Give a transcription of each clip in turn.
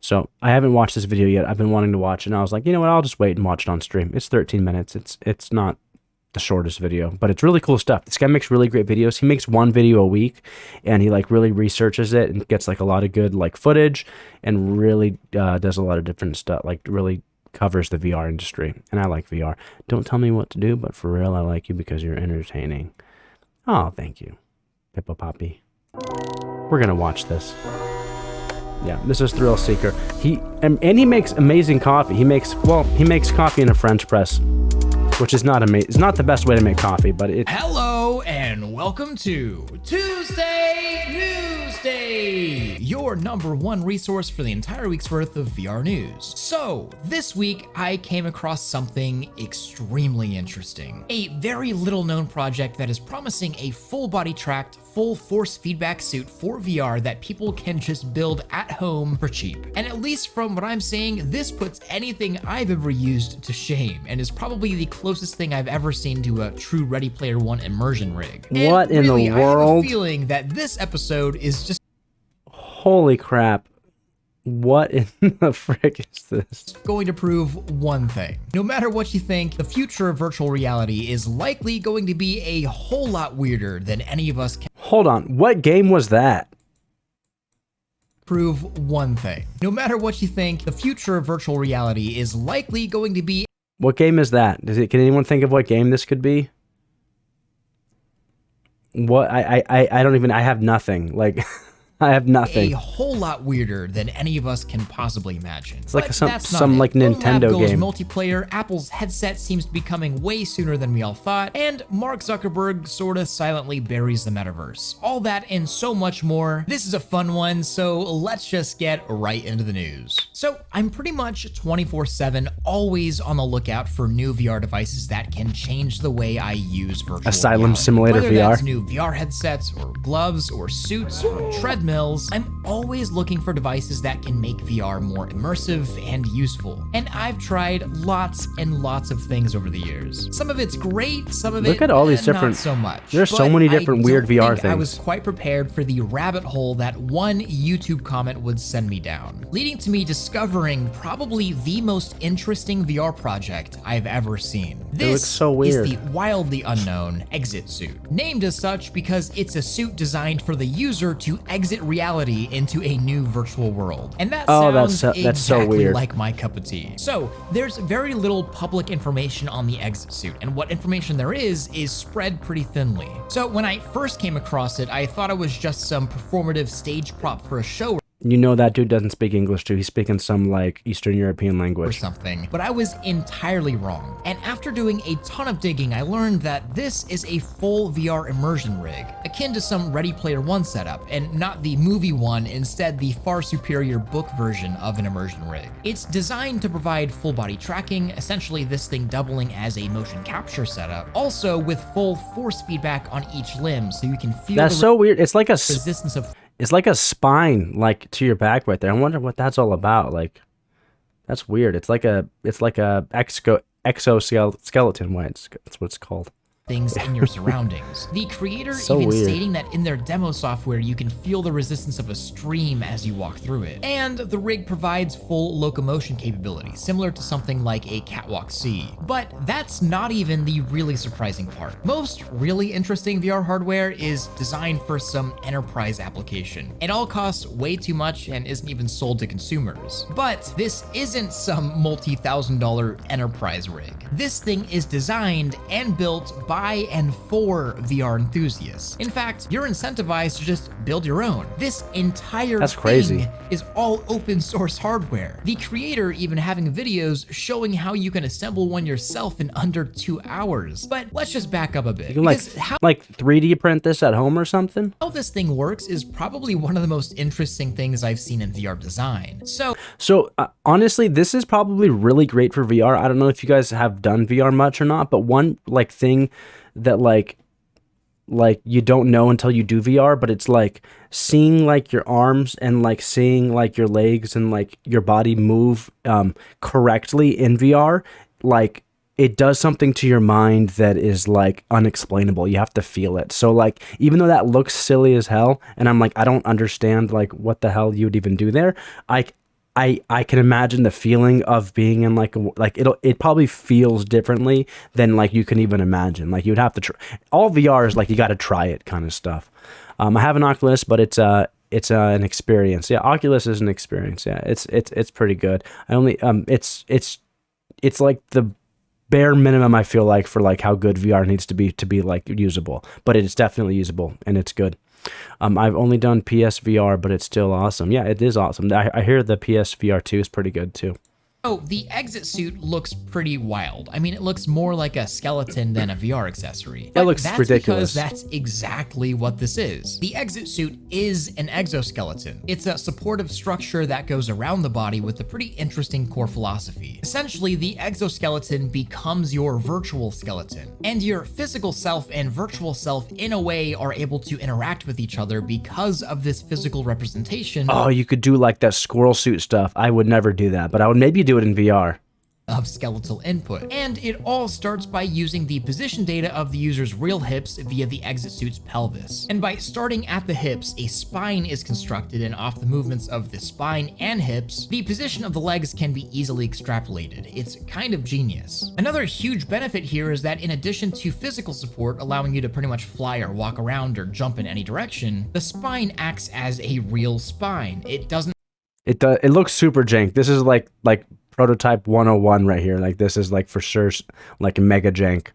So I haven't watched this video yet. I've been wanting to watch it, and I was like, you know what? I'll just wait and watch it on stream. It's 13 minutes. It's not the shortest video, but it's really cool stuff. This guy makes really great videos. He makes one video a week, and he like really researches it and gets like a lot of good like footage, and really does a lot of different stuff. Like really covers the VR industry, and I like VR. Don't tell me what to do, but for real, I like you because you're entertaining. Oh, thank you, Pippa Poppy. We're gonna watch this. Yeah, this is Thrill Seeker. And he makes amazing coffee. He makes coffee in a French press, which is not amazing. It's not the best way to make coffee, but it. Hello and welcome to Tuesday News Day, your #1 resource for the entire week's worth of VR news. So this week I came across something extremely interesting. A very little known project that is promising a full body tracked, full force feedback suit for VR that people can just build at home for cheap. And at least from what I'm seeing, this puts anything I've ever used to shame and is probably the closest thing I've ever seen to a true Ready Player One immersion rig. What and in really, the world? I have a feeling that this episode is just Holy crap. What in the frick is this? going to prove one thing. No matter what you think, the future of virtual reality is likely going to be a whole lot weirder than any of us can Hold on. What game was that? prove one thing. No matter what you think, the future of virtual reality is likely going to be What game is that? Can anyone think of what game this could be? What I don't even. I have nothing. Like I have nothing. a whole lot weirder than any of us can possibly imagine. It's like But some that's not it. like From Nintendo Lab goes game. multiplayer, Apple's headset seems to be coming way sooner than we all thought, and Mark Zuckerberg sorta silently buries the metaverse. All that and so much more. This is a fun one, so let's just get right into the news. So I'm pretty much 24/7 always on the lookout for new VR devices that can change the way I use virtual Asylum reality. Simulator Whether VR. that's new VR headsets or gloves or suits or treadmills, I'm always looking for devices that can make VR more immersive and useful. And I've tried lots and lots of things over the years. Some of it's great, some of it Look at all these not different- so much. there's so But many I different weird don't VR think I was things. quite prepared for the rabbit hole that one YouTube comment would send me down, leading to me discovering probably the most interesting VR project I've ever seen. This looks so weird. is the wildly unknown exit suit, named as such because it's a suit designed for the user to exit reality into a new virtual world. And that Oh, sounds that's so exactly weird. like my cup of tea. So there's very little public information on the exit suit, and what information there is spread pretty thinly. So when I first came across it, I thought it was just some performative stage prop for a show You know that dude doesn't speak English too. He's speaking some like Eastern European or language. something, but I was entirely wrong. And after doing a ton of digging, I learned that this is a full VR immersion rig, akin to some Ready Player One setup, and not the movie one, instead the far superior book version of an immersion rig. It's designed to provide full body tracking, essentially this thing doubling as a motion capture setup, also with full force feedback on each limb so you can feel That's the so weird. It's like a resistance of it's like a spine like to your back right there. I wonder what that's all about. Like that's weird. It's like a exoskeleton. That's what it's called. things in your surroundings. The creator So even weird. stating that in their demo software you can feel the resistance of a stream as you walk through it. And the rig provides full locomotion capability, similar to something like a Catwalk C. But that's not even the really surprising part. Most really interesting VR hardware is designed for some enterprise application. It all costs way too much and isn't even sold to consumers. But this isn't some multi-$1,000 enterprise rig. This thing is designed and built by and for VR enthusiasts. In fact, you're incentivized to just build your own. This entire That's thing crazy. is all open source hardware. The creator even having videos showing how you can assemble one yourself in under 2 hours. But let's just back up a bit. You can because how like 3D print this at home or something. this thing works is probably one of the most interesting things I've seen in VR design. So So honestly, this is probably really great for VR. I don't know if you guys have done VR much or not, but one like thing that like you don't know until you do VR, but it's like seeing like your arms and like seeing like your legs and like your body move correctly in VR, like it does something to your mind that is like unexplainable. You have to feel it. So like, even though that looks silly as hell, and I'm like, I don't understand like what the hell you would even do there, I can imagine the feeling of being in like it probably feels differently than like you can even imagine. Like you'd have to try. All VR is like you got to try it kind of stuff. I have an Oculus, but it's an experience. Yeah, Oculus is an experience. Yeah, it's pretty good. I only it's like the bare minimum I feel like for like how good VR needs to be like usable, but it's definitely usable and it's good. I've only done PSVR, but it's still awesome. Yeah, it is awesome. I hear the PSVR 2 is pretty good too. Oh, the exit suit looks pretty wild. I mean, it looks more like a skeleton than a VR accessory. It looks that's ridiculous. Because that's exactly what this is. The exit suit is an exoskeleton. It's a supportive structure that goes around the body with a pretty interesting core philosophy. Essentially, the exoskeleton becomes your virtual skeleton, and your physical self and virtual self, in a way, are able to interact with each other because of this physical representation. Oh, you could do like that squirrel suit stuff. I would never do that, but I would maybe do it in VR. Of skeletal input. And it all starts by using the position data of the user's real hips via the exit suit's pelvis. And by starting at the hips, a spine is constructed, and off the movements of the spine and hips, the position of the legs can be easily extrapolated. It's kind of genius. Another huge benefit here is that in addition to physical support, allowing you to pretty much fly or walk around or jump in any direction, the spine acts as a real spine. It doesn't. It looks super jank. This is like prototype 101 right here. Like this is like for sure like mega jank.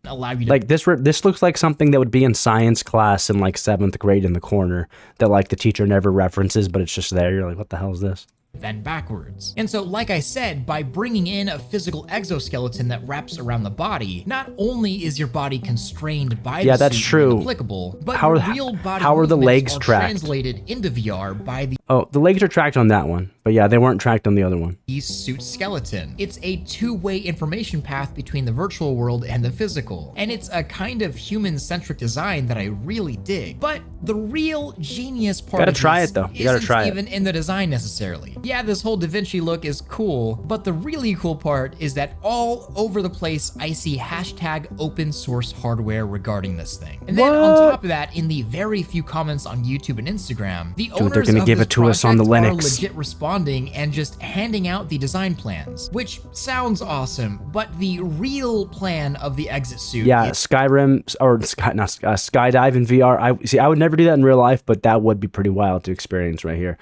Allow you to like this looks like something that would be in science class in like 7th grade in the corner that like the teacher never references, but it's just there. You're like, what the hell is this? Then backwards. And so, like I said, by bringing in a physical exoskeleton that wraps around the body, not only is your body constrained by the that's suit true. when applicable, but How are- your real body how are the movements legs are tracked? translated into VR by Oh, the legs are tracked on that one, but yeah, they weren't tracked on the other one. the suit skeleton. It's a two-way information path between the virtual world and the physical, and it's a kind of human-centric design that I really dig. But the real genius part Gotta of try this it, though. You gotta isn't try it. even in the design necessarily. Yeah, this whole Da Vinci look is cool, but the really cool part is that all over the place I see hashtag open source hardware regarding this thing. And then on What? top of that, in the very few comments on YouTube and Instagram, the they're owners gonna of give this it to us on the project are Linux. legit responding and just handing out the design plans, which sounds awesome, but the real plan of the exit suit Yeah, is Skyrim or skydive in VR. I would never do that in real life, but that would be pretty wild to experience right here.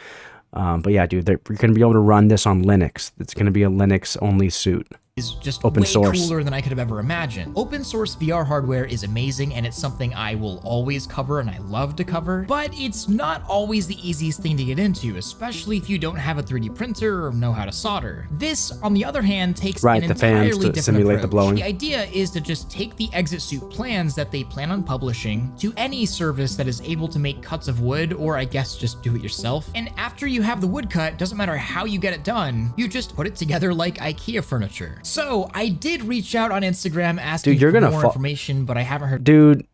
But yeah, dude, you're gonna be able to run this on Linux. It's gonna be a Linux only suit. just Open way source. cooler than I could have ever imagined. Open source VR hardware is amazing, and it's something I will always cover and I love to cover, but it's not always the easiest thing to get into, especially if you don't have a 3D printer or know how to solder. This, on the other hand, takes Right, an the fans entirely to different simulate the approach. blowing. The idea is to just take the exit suit plans that they plan on publishing to any service that is able to make cuts of wood, or I guess just do it yourself. And after you have the wood cut, doesn't matter how you get it done, you just put it together like IKEA furniture. So I did reach out on Instagram asking Dude, you're for gonna more fall- information, but I haven't heard. Dude,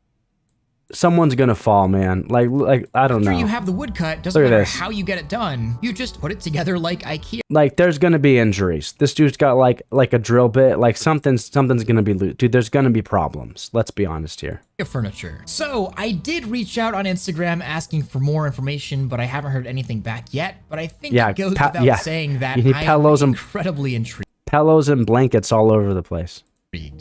someone's gonna fall, man. Like I don't After know. you have the wood cut, doesn't Look at matter this. how you get it done, you just put it together like IKEA Like there's gonna be injuries. This dude's got like a drill bit. Like something's gonna be loose. Dude, there's gonna be problems. Let's be honest here. furniture. So I did reach out on Instagram asking for more information, but I haven't heard anything back yet. But I think Yeah, it goes pa- without yeah. saying that You need I am pillows and- incredibly intrigued. Pillows and blankets all over the place.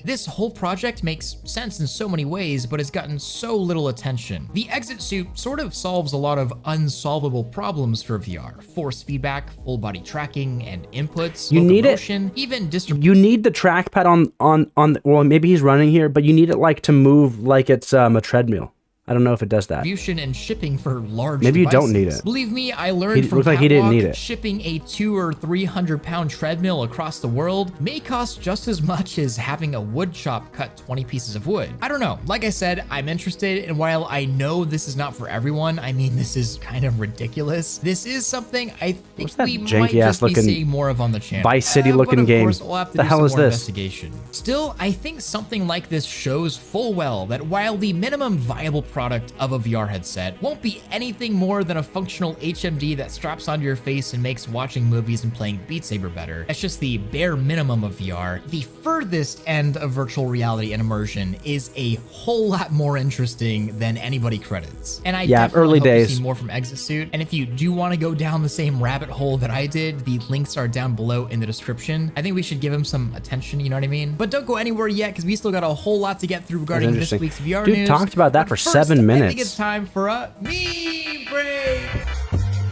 This whole project makes sense in so many ways, but has gotten so little attention. The exit suit sort of solves a lot of unsolvable problems for VR. Force feedback, full body tracking, and inputs, You need it- locomotion, even distribution. You need the trackpad on. Well, maybe he's running here, but you need it like to move like it's a treadmill. I don't know if it does that. And shipping for large Maybe you don't devices. need it. Believe me, I learned He from looked like he didn't Catwalk, need it. shipping a 200 or 300 pound treadmill across the world may cost just as much as having a wood chop cut 20 pieces of wood. I don't know. Like I said, I'm interested, and while I know this is not for everyone, I mean, this is kind of ridiculous. This is something I think What's that we might janky-ass just be looking seeing more of on the channel. Vice City But looking of game? course, we'll have to The do hell some is more this? investigation. Still, I think something like this shows full well that while the minimum viable product of a VR headset won't be anything more than a functional HMD that straps onto your face and makes watching movies and playing Beat Saber better. That's just the bare minimum of VR. The furthest end of virtual reality and immersion is a whole lot more interesting than anybody credits. And I definitely early hope days. to see more from Exit Suit. And if you do want to go down the same rabbit hole that I did, the links are down below in the description. I think we should give him some attention, you know what I mean? But don't go anywhere yet, because we still got a whole lot to get through regarding this week's VR news. Dude talked about that for 7 minutes. I think it's time for a meme break.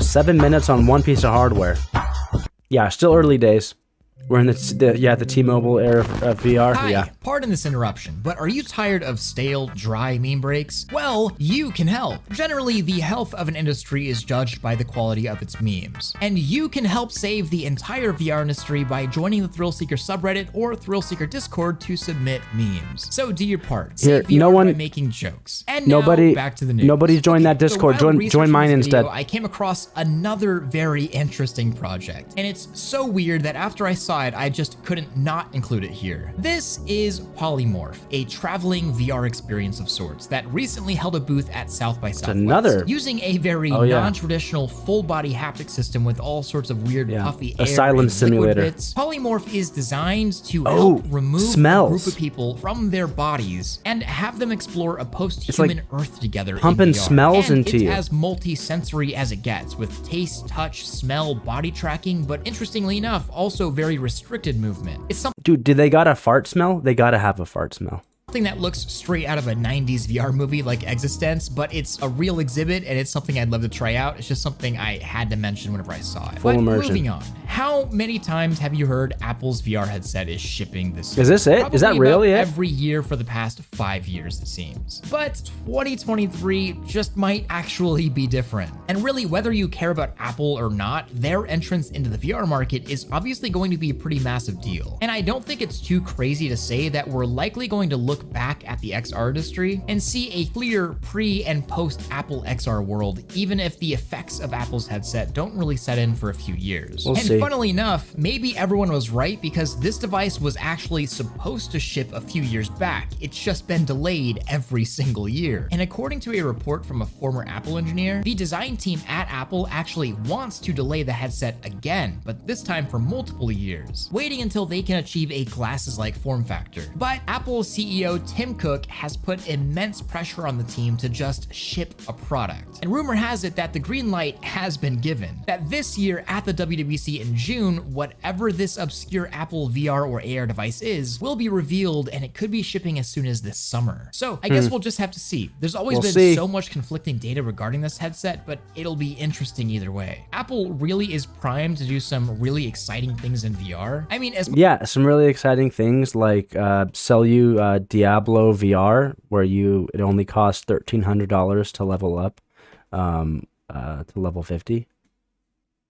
7 minutes on one piece of hardware. Yeah, still early days. We're in the T-Mobile era of VR. Hi, yeah. Pardon this interruption, but are you tired of stale, dry meme breaks? Well, you can help. Generally, the health of an industry is judged by the quality of its memes. And you can help save the entire VR industry by joining the Thrill Seeker subreddit or Thrill Seeker Discord to submit memes. So do your part. Save VR by making jokes. And now, back to the news. Nobody's joined that Discord. Join mine instead. I came across another very interesting project. And it's so weird that after I saw it, I just couldn't not include it here. This is Polymorph, a traveling VR experience of sorts that recently held a booth at South by Southwest. Using a very non-traditional full-body haptic system with all sorts of weird puffy air silent simulator. Bits. Polymorph is designed to help remove a group of people from their bodies and have them explore a post-human Earth together. Pumping smells into you. It's as multi-sensory as it gets, with taste, touch, smell, body tracking, but interestingly enough, also very restricted movement. It's something. Dude, do they got a fart smell? They gotta have a fart smell. Something that looks straight out of a 90s VR movie like Existence, but it's a real exhibit and it's something I'd love to try out. It's just something I had to mention whenever I saw it. Full immersion. Moving on. How many times have you heard Apple's VR headset is shipping this year? Is this it? Is that really it? Every year for the past 5 years, it seems. But 2023 just might actually be different. And really, whether you care about Apple or not, their entrance into the VR market is obviously going to be a pretty massive deal. And I don't think it's too crazy to say that we're likely going to look back at the XR industry and see a clear pre and post Apple XR world, even if the effects of Apple's headset don't really set in for a few years. We'll see. Funnily enough, maybe everyone was right, because this device was actually supposed to ship a few years back. It's just been delayed every single year. And according to a report from a former Apple engineer, the design team at Apple actually wants to delay the headset again, but this time for multiple years, waiting until they can achieve a glasses-like form factor. But Apple CEO Tim Cook has put immense pressure on the team to just ship a product. And rumor has it that the green light has been given, that this year at the WWDC in June, whatever this obscure Apple VR or AR device is will be revealed, and it could be shipping as soon as this summer. So I guess we'll just have to see. There's always been so much conflicting data regarding this headset, but it'll be interesting either way. Apple really is primed to do some really exciting things in VR. I mean, some really exciting things like sell you Diablo VR, where it only costs $1,300 to level up to level 50.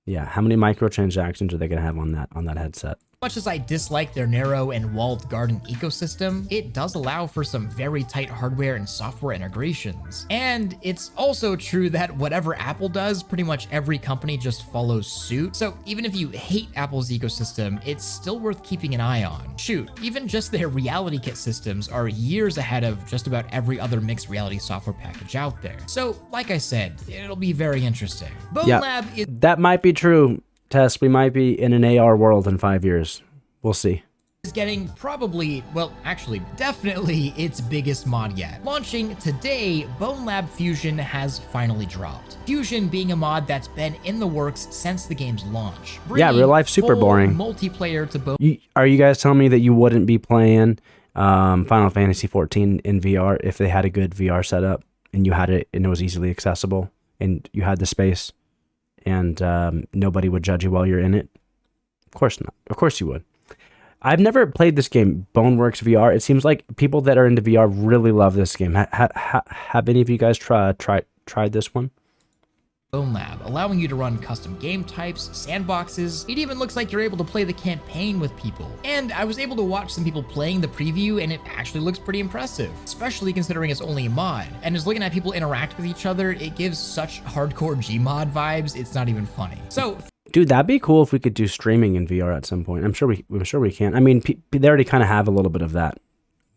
Yeah, how many microtransactions are they gonna have on that headset? Much as I dislike their narrow and walled garden ecosystem, it does allow for some very tight hardware and software integrations. And it's also true that whatever Apple does, pretty much every company just follows suit. So even if you hate Apple's ecosystem, it's still worth keeping an eye on. Shoot, even just their reality kit systems are years ahead of just about every other mixed reality software package out there. So like I said, it'll be very interesting. Bone Lab is— that might be true. Tess, we might be in an AR world in 5 years. We'll see. Is getting probably, well, actually, definitely its biggest mod yet. Launching today, Bone Lab Fusion has finally dropped. Fusion being a mod that's been in the works since the game's launch. Yeah, real life super boring. Multiplayer to Bone. Are you guys telling me that you wouldn't be playing Final Fantasy XIV in VR if they had a good VR setup and you had it and it was easily accessible and you had the space? And nobody would judge you while you're in it? Of course not. Of course you would. I've never played this game, Boneworks VR. It seems like people that are into VR really love this game. Have any of you guys tried this one? Bone Lab, allowing you to run custom game types, sandboxes. It even looks like you're able to play the campaign with people. And I was able to watch some people playing the preview, and it actually looks pretty impressive, especially considering it's only a mod. And just looking at people interact with each other, it gives such hardcore Gmod vibes, it's not even funny. So, dude, that'd be cool if we could do streaming in VR at some point. I'm sure we can. I mean, they already kind of have a little bit of that.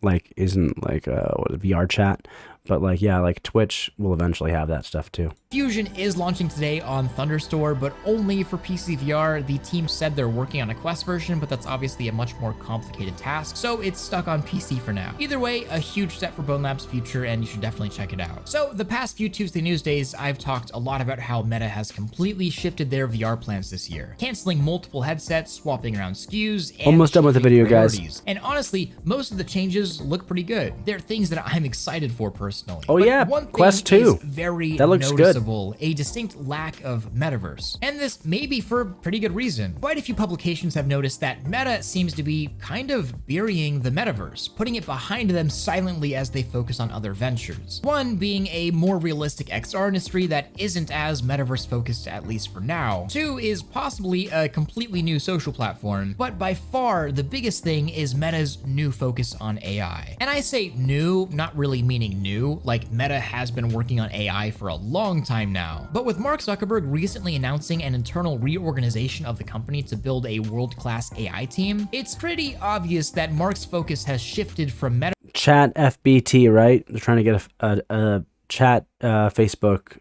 Like, isn't like VR chat, But like, yeah, like Twitch will eventually have that stuff too. Fusion is launching today on Thunderstore, but only for PC VR. The team said they're working on a Quest version, but that's obviously a much more complicated task, so it's stuck on PC for now. Either way, a huge step for Bone Lab's future, and you should definitely check it out. So the past few Tuesday News days, I've talked a lot about how Meta has completely shifted their VR plans this year, canceling multiple headsets, swapping around SKUs, and almost done with the video, priorities. guys. And honestly, most of the changes look pretty good. They're things that I'm excited for personally. Oh but yeah, one thing Quest 2. is very that looks noticeable. good. A distinct lack of metaverse. And this may be for pretty good reason. Quite a few publications have noticed that Meta seems to be kind of burying the metaverse, putting it behind them silently as they focus on other ventures. One being a more realistic XR industry that isn't as metaverse focused, at least for now. Two is possibly a completely new social platform, but by far the biggest thing is Meta's new focus on AI. And I say new, not really meaning new, like Meta has been working on AI for a long time now. But with Mark Zuckerberg recently announcing an internal reorganization of the company to build a world-class AI team, it's pretty obvious that Mark's focus has shifted from Meta. Chat FBT, right? They're trying to get a chat Facebook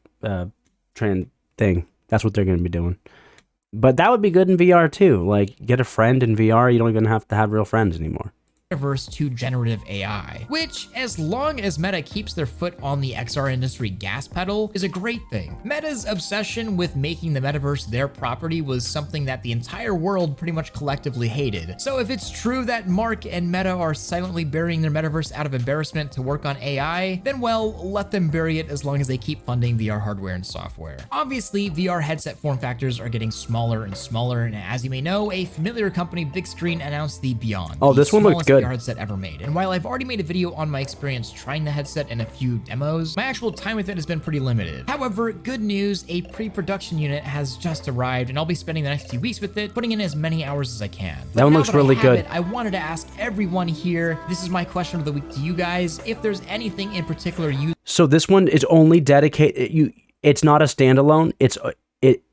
trend thing. That's what they're going to be doing. But that would be good in VR too. Like, get a friend in VR. You don't even have to have real friends anymore. Metaverse to generative AI, which, as long as Meta keeps their foot on the XR industry gas pedal, is a great thing. Meta's obsession with making the metaverse their property was something that the entire world pretty much collectively hated. So if it's true that Mark and Meta are silently burying their metaverse out of embarrassment to work on AI, then well, let them bury it as long as they keep funding VR hardware and software. Obviously, VR headset form factors are getting smaller and smaller, and as you may know, a familiar company, Big Screen, announced the Beyond. Oh, this one looks good. VR headset ever made. And while I've already made a video on my experience trying the headset and a few demos, my actual time with it has been pretty limited. However, good news, a pre-production unit has just arrived, and I'll be spending the next few weeks with it, putting in as many hours as I can. That one looks really good. I wanted to ask everyone here, this is my question of the week to you guys, if there's anything in particular you... So this one is only dedicated, it's not a standalone,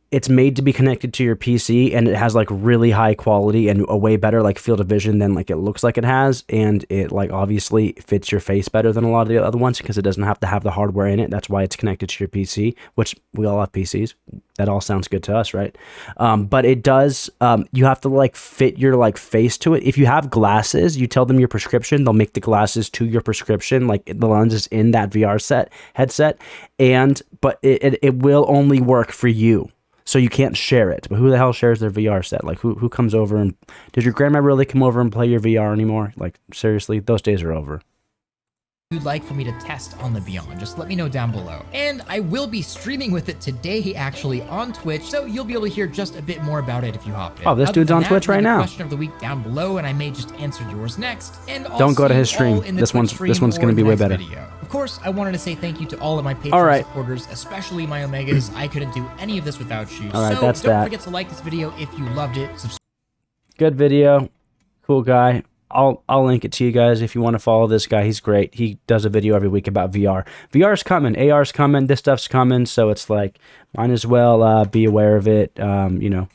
it's made to be connected to your PC, and it has like really high quality and a way better like field of vision than like it looks like it has, and it like obviously fits your face better than a lot of the other ones because it doesn't have to have the hardware in it. That's why it's connected to your PC, which we all have PCs. That all sounds good to us, right? But it does, you have to like fit your like face to it. If you have glasses, you tell them your prescription, they'll make the glasses to your prescription, like the lens is in that VR headset, but it will only work for you. So you can't share it. But who the hell shares their VR set? Like, who comes over and... Does your grandma really come over and play your VR anymore? Like, seriously, those days are over. You'd like for me to test on the Beyond, just let me know down below. And I will be streaming with it today, actually, on Twitch, so you'll be able to hear just a bit more about it if you hop in. Oh, this dude's on Twitch right now. Question of the week down below, and I may just answer yours next. And don't go to his stream. This one's going to be way better. Video. Of course, I wanted to say thank you to all of my Patreon supporters, especially my Omegas. I couldn't do any of this without you. All right, so don't forget to like this video if you loved it. Good video. Cool guy. I'll link it to you guys if you want to follow this guy. He's great. He does a video every week about VR. VR's coming. AR's coming. This stuff's coming. So it's like, might as well be aware of it. You know,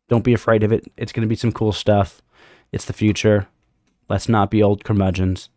don't be afraid of it. It's going to be some cool stuff. It's the future. Let's not be old curmudgeons.